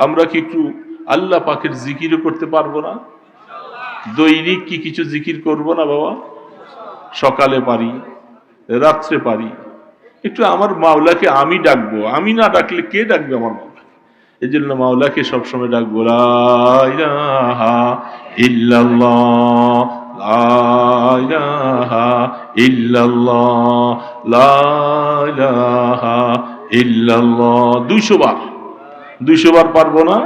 আমরা কি একটু আল্লাহ পাকের জিকিরও করতে পারবো না? দৈনিক কি কিছু জিকির করব না বাবা? সকালে পারি, রাত্রে পারি। একটু আমার মাওলাকে আমি ডাকবো, আমি না ডাকলে কে ডাকবে আমার মাওলা? এই জন্য মাওলাকে সবসময় ডাকবো, লা ইলাহা ইল্লাল্লাহ, লা ইলাহা ইল্লাল্লাহ, লা ইলাহা ইল্লাল্লাহ। 200 বার, 200 বার পারবো না?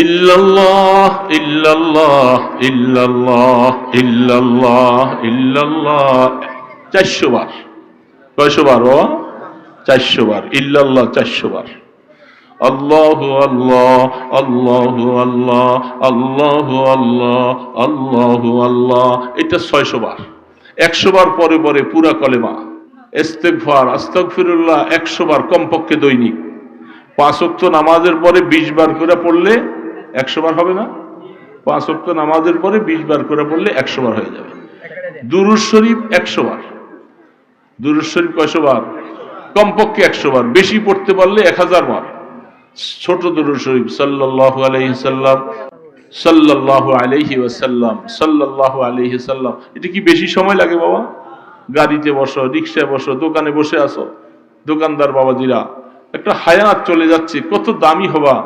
ইল্লাল্লাহ ইল্লাল্লাহ ইল্লাল্লাহ ইল্লাল্লাহ ইল্লাল্লাহ 400 বার। কয়শো বার বাবা? 400 বার। ইল্লাল্লাহ 400 বার। আল্লাহু আল্লাহ, আল্লাহু আল্লাহ, আল্লাহু আল্লাহ, আল্লাহু আল্লাহ, এটা 600 বার। 100 বার পরে পরে পুরা কলেমা ইস্তিগফার, আস্তাগফিরুল্লাহ 100 বার কমপক্ষে দৈনিক। 5 ওয়াক্ত নামাজের পরে 20 বার করে পড়লে 100 বার হবে না? 5 ওয়াক্ত নামাজের পরে 20 বার করে পড়লে 100 বার হয়ে যাবে। দুরূদ শরীফ 100 বার। দুরূদ শরীফ কয়শো বার? কমপক্ষে 100 বার, বেশি পড়তে পারলে 1000 বার। ছোট দুরূদ শরীফ সাল্লাল্লাহু আলাইহি সাল্লাম, সাল্লাল্লাহু আলাইহি ওয়াসাল্লাম, সাল্লাল্লাহু আলাইহি সাল্লাম। এটা কি বেশি সময় লাগে বাবা? গাড়িতে বসো, রিকশায় বসো, দোকানে বসে আসো, দোকানদার বাবাজিরা, একটা হায়াত চলে যাচ্ছে, কত দামি হবা।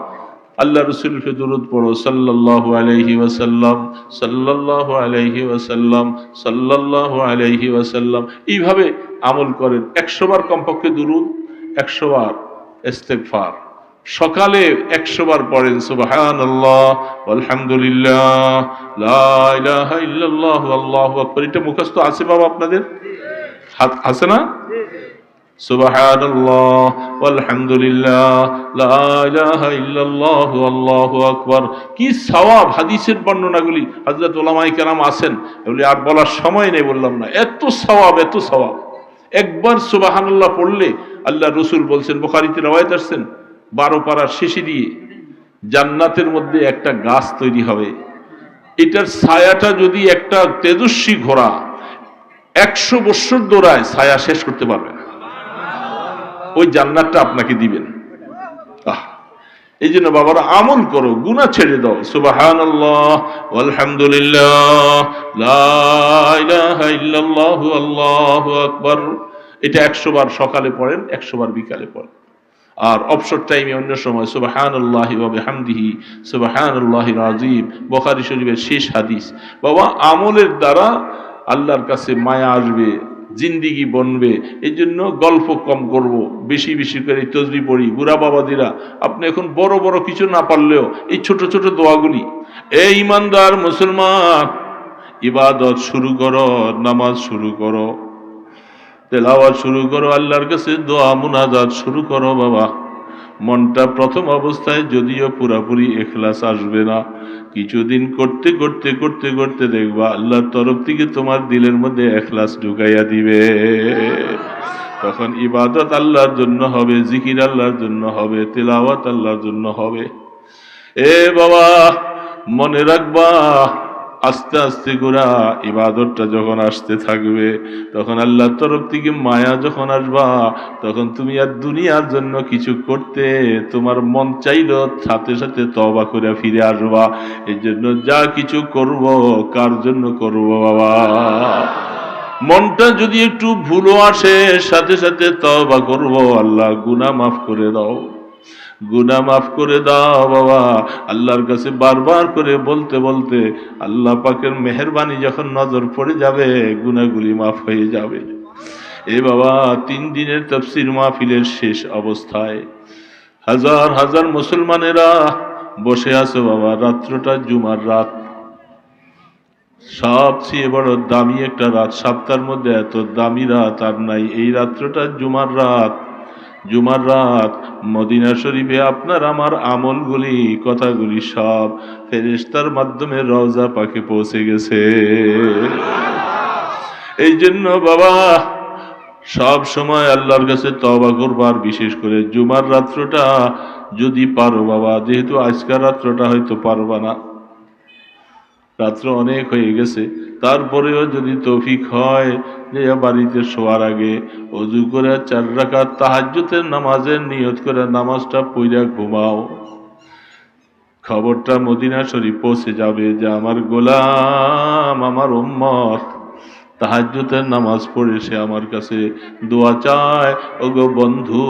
আল্লাহ রাসূলকে দরুদ পড়ো, সাল্লাল্লাহু আলাইহি ওয়াসাল্লাম, সাল্লাল্লাহু আলাইহি ওয়াসাল্লাম, সাল্লাল্লাহু আলাইহি ওয়াসাল্লাম। এইভাবে আমল করেন। 100 বার কমপক্ষে দুরুদ, 100 বার ইস্তিগফার। সকালে 100 বার পড়েন সুবহানাল্লাহ আলহামদুলিল্লাহ লা ইলাহা ইল্লাল্লাহ আল্লাহু আকবার। এটা মুখস্থ আছে বাবা আপনাদের? আছে না? সুবহানাল্লাহ আলহামদুলিল্লাহ লা ইলাহা ইল্লাল্লাহ আল্লাহু আকবার। কি সওয়াব! হাদিসের বর্ণনাগুলি হযরত উলামায়ে কেরাম আছেন, এগুলি আর বলার সময় নেই, বললাম না। এত সওয়াব, এত সওয়াব। একবার সুবহানাল্লাহ পড়লে আল্লাহ রাসূল বলছেন, বুখারীতে রওয়ায়াত আসছেন, 12 পারার শেষে দিয়ে জান্নাতের মধ্যে একটা গাছ তৈরি হবে। এটার ছায়াটা যদি একটা তেজস্বী ঘোড়া 100 বছর দৌড়ায়, ছায়া শেষ করতে পারবে না। ওই জান্নাতটা আপনাকে দিবেন। এই জন্য বাবারা আমল করো, গুনাহ ছেড়ে দাও। সুবহানাল্লাহ আলহামদুলিল্লাহ লা ইলাহা ইল্লাল্লাহু আল্লাহু আকবার। এটা 100 বার সকালে পড়েন, 100 বার বিকালে পড়েন। আর অবসর টাইমে অন্য সময় সুবহানাল্লাহি ওয়া বিহামদিহি সুবহানাল্লাহিল আযীম, বুখারী শরীফের শেষ হাদিস। বাবা আমলের দ্বারা আল্লাহর কাছে মায়া আসবে, জিন্দিগি বনবে। এই জন্য গল্প কম করব, বেশি বেশি করে তসবিহ পড়ি। বুড়া বাবাদিরা, আপনি এখন বড় বড় কিছু না পারলেও এই ছোট ছোট দোয়াগুলি, এই ইমানদার মুসলমান, ইবাদত শুরু করো, নামাজ শুরু করো, তেলাওয়াত শুরু করো, আল্লাহর কাছে দোয়া মুনাজাত শুরু করো বাবা। মনটা প্রথম অবস্থায় যদিও পুরাপুরি ইখলাস আসবে না, কিছুদিন করতে করতে করতে করতে দেখবা আল্লাহর তরফ থেকে তোমার দিলের মধ্যে ইখলাস ঢুকাইয়া দিবে। তখন ইবাদত আল্লাহর জন্য হবে, জিকির আল্লাহর জন্য হবে, তেলাওয়াত আল্লাহর জন্য হবে। এ বাবা মনে রাখবা, আস্তে আস্তে করে ইবাদতটা যখন আসতে থাকবে, তখন আল্লাহর তরফ থেকে মায়া যখন আসবা, তখন তুমি আর দুনিয়ার জন্য কিছু করতে তোমার মন চাইলো সাথে সাথে তওবা করে ফিরে আসবা। এই জন্য যা কিছু করব, কার জন্য করব বাবা? মনটা যদি একটু ভুলও আসে, সাথে সাথে তওবা করব, আল্লাহ গুনাহ মাফ করে দাও, গুনাহ মাফ করে দাও বাবা। আল্লাহর কাছে বারবার করে বলতে বলতে আল্লাহ পাকের মেহেরবানি যখন নজর পড়ে যাবে, গুনাহগুলি মাফ হয়ে যাবে। এ বাবা 3 দিনের তাফসীর মাহফিলের শেষ অবস্থায় হাজার হাজার মুসলমানেরা বসে আছে বাবা। রাত্রটা জুমার রাত, সবচেয়ে বড় দামি একটা রাত। সপ্তাহের মধ্যে এত দামি রাত আর নাই। এই রাত্রটা জুমার রাত। জুমার রাত মদিনা শরীফে আপনার আমার আমলগুলি, কথাগুলি সব ফেরেশতার মাধ্যমে রওজা পাকে পৌঁছে গেছে। এই জন্য বাবা সব সময় আল্লাহর কাছে তওবা করবার, বিশেষ করে জুমার রাত্রটা যদি পারো বাবা, যেহেতু আজকের রাত্রটা হয়তো পারবা না, রাত্র অনেক হয়ে গেছে, তারপরেও যদি তৌফিক হয় যে বাড়িতে শোয়ার আগে ওযু করে 4 রাকাত তাহাজ্জুদের নামাজের নিয়ত করে নামাজটা পড়া ঘুমাও, খবরটা মদিনা শরীফ পৌঁছে যাবে যে আমার গোলাম, আমার উম্মত তাহাজ্জুদের নামাজ পড়ে সে আমার কাছে দোয়া চায়, ওগো বন্ধু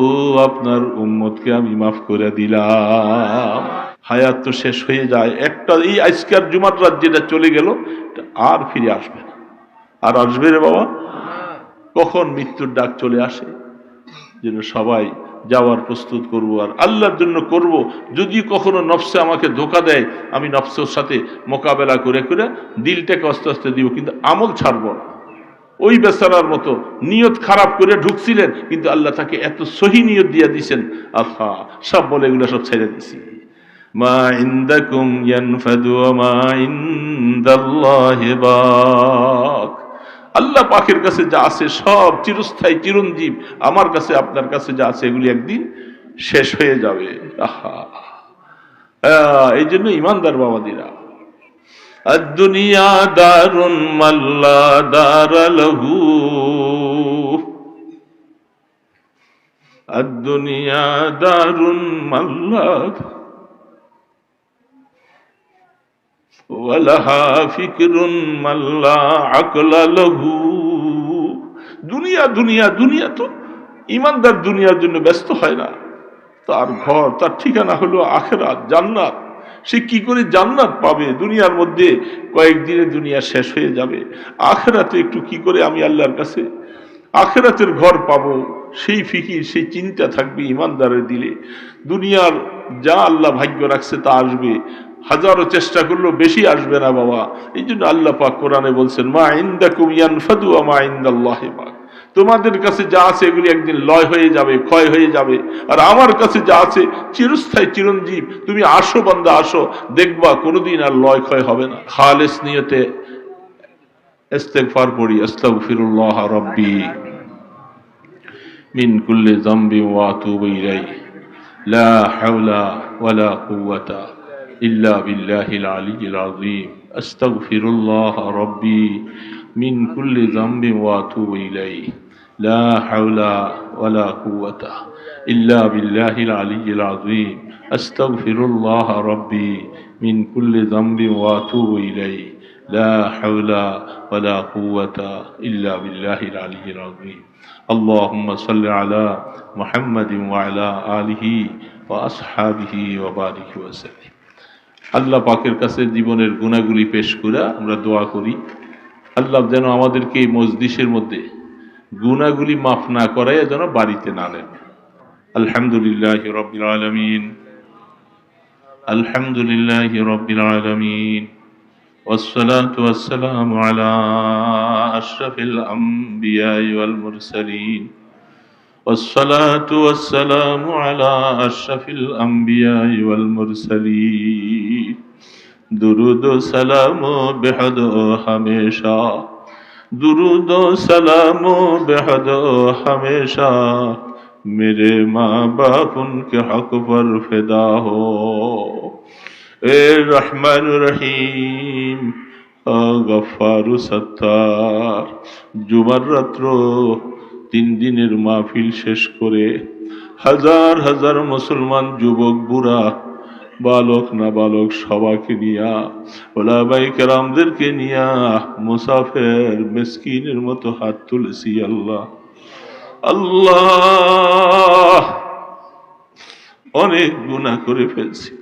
আপনার উম্মতকে আমি মাফ করে দিলাম। হায়াত তো শেষ হয়ে যায়, একটা এই আজকের জুমার রাত যেটা চলে গেল আর ফিরে আসবে না। আর আসবে রে বাবা? কখন মৃত্যুর ডাক চলে আসে, যেন সবাই যাওয়ার প্রস্তুত করব, আর আল্লাহর জন্য করব। যদি কখনো নফসে আমাকে ধোকা দেয়, আমি নফসের সাথে মোকাবেলা করে করে দিলটাকে আস্তে আস্তে দিব, কিন্তু আমল ছাড়ব না। ওই বেচারার মতো নিয়ত খারাপ করে ঢুকছিলেন, কিন্তু আল্লাহ তাকে এত সহি নিয়ত দিয়ে দিছেন, আহা সব বলে এগুলো সব ছেড়ে দিছি। মা ইনদাকুম ইয়ানফাদু ওয়া মা ইনদাল্লাহি বাক। আল্লাহ পাকের কাছে যা আছে সব চিরস্থায়ী চিরঞ্জীব, আমার কাছে আপনার কাছে যা আছে এগুলি একদিন শেষ হয়ে যাবে। আহা, এই জন্য ইমানদার বাবাদিরা, আদ-দুনিয়া দারুন মাল্লা দারা লাহু, আদ-দুনিয়া দারুন মাল্লা ওয়ালাহা ফিকরুন মাল্লা আকলা লাহু। দুনিয়া দুনিয়া দুনিয়া, তো ইমানদার দুনিয়ার জন্য ব্যস্ত হয় না, তার ঘর তার ঠিকানা হলো আখিরাত, জান্নাত। সে কি করে জান্নাত পাবে? দুনিয়ার মধ্যে কয়েকদিনে দুনিয়া শেষ হয়ে যাবে, আখিরাতে একটু কি করে আমি আল্লাহর কাছে আখিরাতের ঘর পাবো, সেই ফিকির সেই চিন্তা থাকবে ইমানদারের দিলে। দুনিয়ার যা আল্লাহ ভাগ্য রাখছে তা আসবে, হাজারো চেষ্টা করলেও বেশি আসবে না বাবা। এই জন্য আল্লাহ পাক কোরআনে বলছেন, মা ইনদাকুম ইয়ানফাদু ওয়া মা ইনদাল্লাহি বাক। তোমাদের কাছে যা আছে এগুলি একদিন লয় হয়ে যাবে, ক্ষয় হয়ে যাবে, আর আমার কাছে যা আছে চিরস্থায়ী চিরঞ্জীব। তুমি আসো বান্দা আসো, দেখবা কোনোদিন আর লয় ক্ষয় হবে না। খালেস নিয়তে ইস্তেগফার পড়ি, আস্তাগফিরুল্লাহ রাব্বি মিন কুল্লি যামবি ওয়া আতুবু ইলাইহি, লা হাওলা ওয়ালা কুওয়াতা ইল্লা বিল্লাহিল আলিয়্যিল আযীম, আস্তাগফিরুল্লাহ রাব্বি মিন কুল্লি যামবি ওয়া আতুবু ইলাইহি, লা হাওলা ওয়ালা কুওয়াতা ইল্লা বিল্লাহিল আলিয়্যিল আযীম, আস্তাগফিরুল্লাহ রাব্বি মিন কুল্লি যামবি ওয়া আতুবু ইলাইহি, লা হাওলা ওয়ালা কুওয়াতা ইল্লা বিল্লাহিল আলিয়্যিল আযীম। আল্লাহুম্মা সাল্লি আলা মুহাম্মাদিন ওয়া আলা আলিহি ওয়া আসহাবিহি ওয়া বারিক ওয়া সাল্লিম। আল্লাহ পাকের কাছে জীবনের গুনাহগুলি পেশ করে আমরা দোয়া করি, আল্লাহ যেন আমাদেরকে এই মজলিসের মধ্যে গুনাহগুলি মাফ না করায় যেন বাড়িতে না নেন। আলহামদুলিল্লাহি রাব্বিল আলামিন, আলহামদুলিল্লাহি রাব্বিল আলামিন, والصلاة والسلام على أشرف الأنبياء والمرسلين، والصلاة والسلام على أشرف الأنبياء والمرسلين। درود و سلام بحد ہمیشہ، درود و سلام بحد ہمیشہ، میرے ماں باپ ان کے حق پر فدا ہو۔ اے رحمان রহিম, গফফারু সত্তার, জুমার রাত্র 3 দিনের মাহফিল শেষ করে হাজার হাজার মুসলমান যুবক বুড়া বালক না বালক সবাইকে নিয়া, ওলামায়ে কেরামদেরকে নিয়া মুসাফির মিসকিনের মতো হাত তুলেছি। আল্লাহ আল্লাহ, অনেক গুনাহ করে ফেলছি,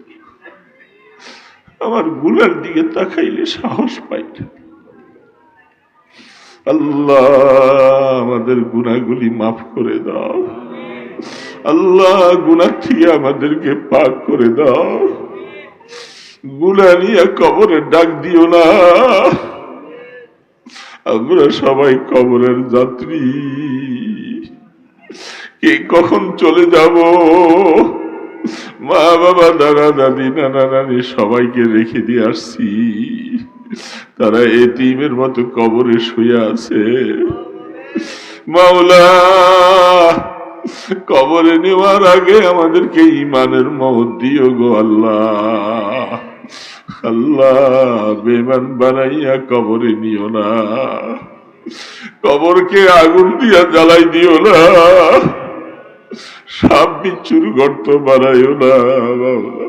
আমার গুনার দিকে তাকাইলে সাহস পাই না। আল্লাহ আমাদের গুনাহগুলি মাফ করে দাও, আল্লাহ গুনাহ থেকে আমাদেরকে পাক করে দাও, গুনাহ নিয়ে কবরে ডাক দিও না। আমরা সবাই কবরের যাত্রী, কে কখন চলে যাব। মা বাবা দাদা দাদি নানা নানি সবাইকে রেখে দিয়ে আসছি, তারা এতিমের মতো কবরে শুয়ে আছে। মাওলা কবরে নেওয়ার আগে আমাদেরকে ঈমানের মওত দিও গো আল্লাহ। আল্লাহ বেমান বানাইয়া কবরে নিও না, কবরকে আগুন দিয়া জ্বালাই দিও না, সাপ বিচ্ছুর গর্ত বানাইও না বাবা।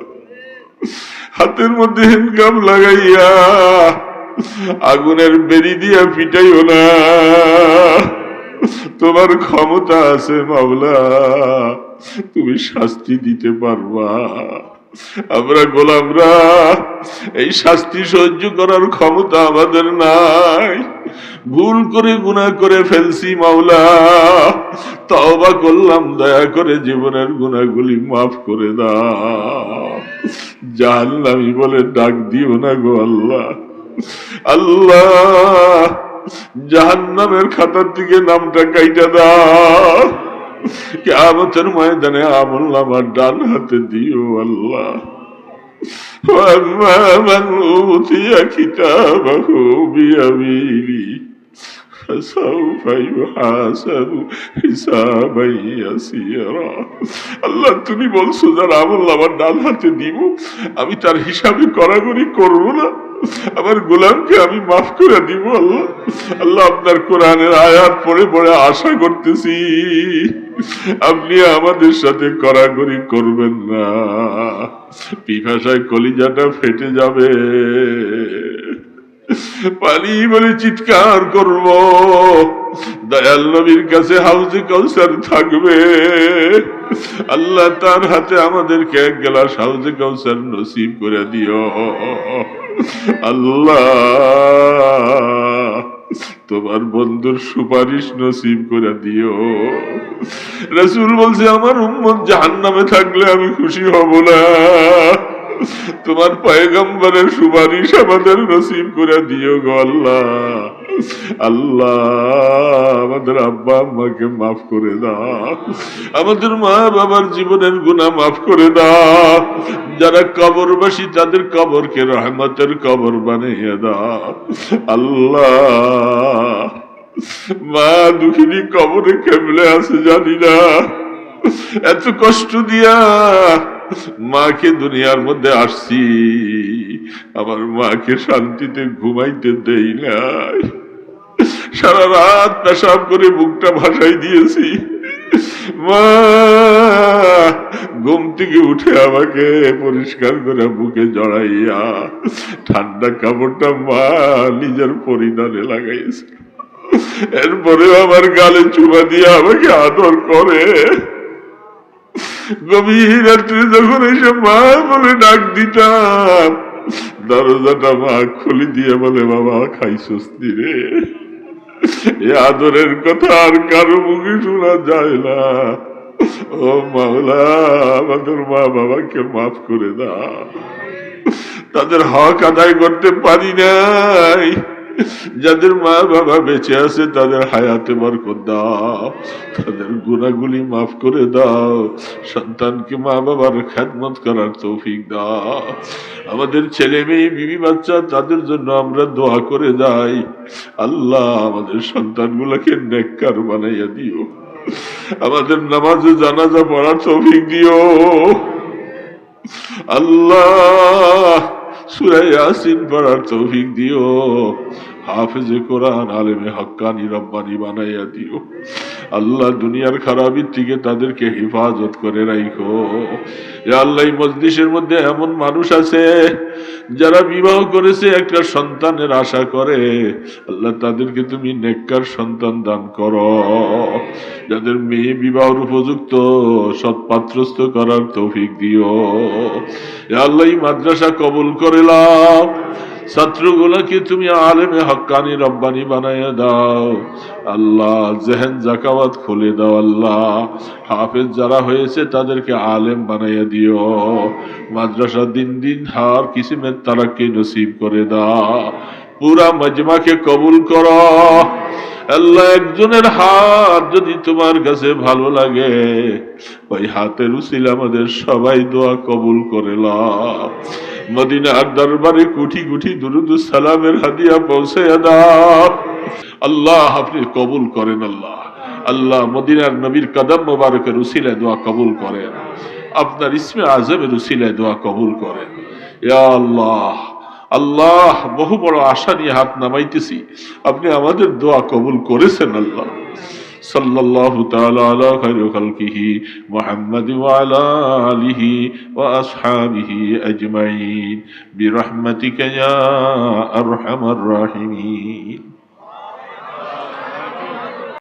হাতের মধ্যে হ্যান্ডকাম লাগাইয়া আগুনের বেরি দিয়া পিটাইও না, তোমার ক্ষমতা আছে মাওলা, তুমি শাস্তি দিতে পারবা। আমরা গোলামরা এই শাস্তি সহ্য করার ক্ষমতা আমাদের নাই, ভুল করে গুনাহ করে ফেলছি মাওলা, তওবা করলাম, দয়া করে জীবনের গুনাহগুলি মাফ করে দাও। জাহান্নামী বলে ডাক দিও না গো আল্লাহ। আল্লাহ জাহান্নামের খাতার দিকে নামটা কাইটা দাও, কিয়ামতের ময়দানে আমলনামার ডান হাতে দিও আল্লাহ। وأما من أوتي كتابه بيمينه فسوف يحاسب حسابا يسيرا। আল্লাহ তুমি বলছো যার আমলনামার ডান হাতে দিব আমি তার হিসাবে কড়াকড়ি করব না, আমার গোলামকে আমি মাফ করে দিব আল্লাহ। আল্লাহ আপনার কোরআনের আয়াত পড়ে পড়ে আশা করতেছি আপনি আমাদের সাথে কড়াকড়ি করবেন না, পিপাসায় কলিজাটা ফেটে যাবে, পানি বলে চিৎকার করব, দয়াল নবীর কাছে হাউজে কাউসার থাকবে, আল্লাহ তার হাতে আমাদেরকে এক গ্লাস হাউজে কাউসার নসিব করে দিও আল্লাহ। তোমার বন্ধুর সুপারিশ নসিব করে দিও। রাসূল বলছে আমার উম্মত জাহান্নামে থাকলে আমি খুশি হব না, তোমার পয়গম্বরের সুপারিশ আমাদের নসিব করে দিও গো আল্লাহ। আল্লাহ আমাদের আব্বা আম্মাকে মাফ করে দাও, আমাদের মা বাবার জীবনের গুনাহ মাফ করে দাও, যারা কবরবাসী তাদের কবরকে রহমতের কবর বানিয়ে দাও আল্লাহ। মা দুঃখিনী কবরে কেমনে আছে জানি না, এত কষ্ট দিয়া মাকে দুনিয়ার মধ্যে আসছি, আমার মাকে শান্তিতে ঘুমাইতে দেই নাই, সারা রাত পেশাব করে বুকটা ভাসাই দিয়েছি, মা ঘুম থেকে উঠে আমাকে পরিষ্কার করে বুকে জড়াইয়া ঠান্ডা কাপড়টা মা নিজের পরিধানে লাগাইছে, এরপরেও আমার গালে চুমা দিয়ে আমাকে আদর করে। গভীর রাত্রে যখন এসে মা বলে ডাক দিতাম, দরজাটা মা খুলে দিয়ে বলে বাবা খাইছস রে। এ আদরের কথা আর কারো মুখে শোনা যায় না। ও মাওলা আমাদের মা বাবাকে মাফ করে দাও, তাদের হক আদায় করতে পারি নাই, যাদের মা বাবা বেঁচে আছে তাদের হায়াতে বরকত দাও, তাদের গুনাহগুলি মাফ করে দাও, সন্তানকে মা বাবার খেদমত করার তৌফিক দাও। আমাদের ছেলে মেয়ে বিবি বাচ্চা তাদের জন্য আমরা দোয়া করে যাই, আল্লাহ আমাদের সন্তানগুলোকে নেককার বানাইয়া দিও, আমাদের নামাজে জানাজা পড়ার তৌফিক দিও আল্লাহ, সূরা ইয়াসিন পড়ার তৌফিক দিও, হাফেজে কোরআন আলেমে হক্কানি রব্বানি বানাইয়া দিও আল্লাহ। দুনিয়ার খারাপের থেকে তাদেরকে হেফাজত করে রাখো ইয়া আল্লাহ। এই মজলিসের মধ্যে এমন মানুষ আছে যারা বিবাহ করেছে একটা সন্তানের আশা করে, আল্লাহ তাদেরকে তুমি নেককার সন্তান দান করো, যাদের মেয়ে বিবাহের উপযুক্ত সৎপাত্রস্থ করার তৌফিক দিও ইয়া আল্লাহ। এই মাদ্রাসা কবুল করে নাও, ছাত্রগুলোকে তুমি আলেমে হক্কানি রব্বানি বানাইয়া দাও আল্লাহ, জেহেন জাকাওয়াত খুলে দাও আল্লাহ, হাফেজ যারা হয়েছে তাদেরকে আলেম বানাইয়া দিও, মাদ্রাসা দিন দিন হার কিসিমের তারাক্কি নসিব করে দাও, পুরা মজমাকে কবুল করো আল্লাহ। একজনের হাত যদি তোমার কাছে ভালো লাগে ওই হাতের উসিলা আমাদের সবাই দোয়া কবুল করে নাও। মদিনার দরবারে কোটি কোটি দুরুদ সালামের হাদিয়া পৌঁছে দাও আল্লাহ, আপনি কবুল করেন আল্লাহ। আল্লাহ মদিনার নবীর কদম মোবারকের উসিলায় দোয়া কবুল করেন, আপনার ইসমে আজমের উসিলায় দোয়া কবুল করেন ইয়া আল্লাহ। আল্লাহ, বহু বড় আশা নিয়ে হাত নামাইতেছি, আপনি আমাদের দোয়া কবুল করেছেন আল্লাহ। সাল্লাল্লাহু তাআলা আলা খায়রি খালকিহি মুহাম্মাদ ওয়া আলা আলিহি ওয়া আসহাবিহি আজমাইন বিরহমাতিকা ইয়া আরহামার রাহিমিন।